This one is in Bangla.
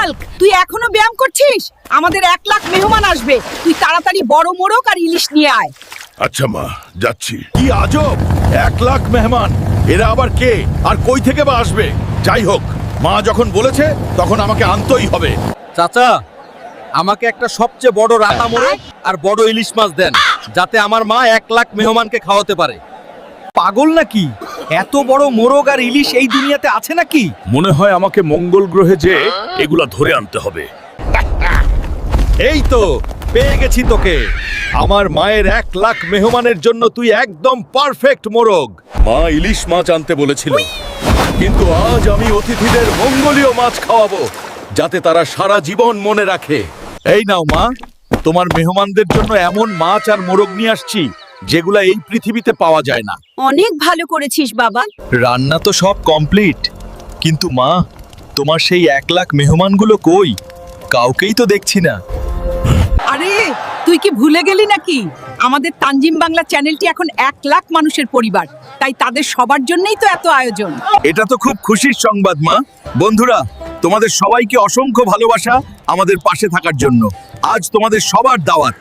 হাল্ক, তুই এখনো ব্যায়াম করছিস? আমাদের 1 লাখ মেহমান আসবে, তুই তাড়াতাড়ি বড় মোরগ আর ইলিশ নিয়ে আয়। আচ্ছা মা, যাচ্ছি। কি আজব, 1 লাখ মেহমান! এরা আবার কে আর কই থেকে বা আসবে? যাই হোক, মা যখন বলেছে তখন আমাকে আনতেই হবে। চাচা, আমাকে একটা সবচেয়ে বড় রাতা মোরগ আর বড় ইলিশ মাছ দেন, যাতে আমার মা 1 লাখ মেহমানকে খাওয়াতে পারে। পাগল নাকি? এত বড় মোরগ আর ইলিশ এই দুনিয়াতে আছে নাকি? মনে হয় আমাকে মঙ্গল গ্রহে যে এগুলা ধরে আনতে হবে। এই তো পেয়ে গেছি তোকে। আমার মায়ের 1 লাখ মেহমানের জন্য তুই একদম পারফেক্ট মোরগ। মা ইলিশ মাছ আনতে বলেছিল, কিন্তু আজ আমি অতিথিদের মঙ্গলীয় মাছ খাওয়াবো, যাতে তারা সারা জীবন মনে রাখে। এই নাও মা, তোমার মেহমানদের জন্য এমন মাছ আর মোরগ নিয়ে আসছি যেগুলা এই পৃথিবীতে পাওয়া যায় না। অনেক ভালো করেছিস বাবা। রান্না তো সব কমপ্লিট, কিন্তু মা, তোমার সেই 1 লাখ মেহমানগুলো কই? কাউকেই তো দেখছি না। আরে তুই কি ভুলে গেলি নাকি? আমাদের তানজিম বাংলা চ্যানেলটি এখন 1 লাখ মানুষের পরিবার, তাই তাদের সবার জন্যই তো এত আয়োজন। এটা তো খুব খুশির সংবাদ মা। বন্ধুরা, তোমাদের সবাইকে অসংখ্য ভালোবাসা আমাদের পাশে থাকার জন্য। আজ তোমাদের সবার দাওয়াত।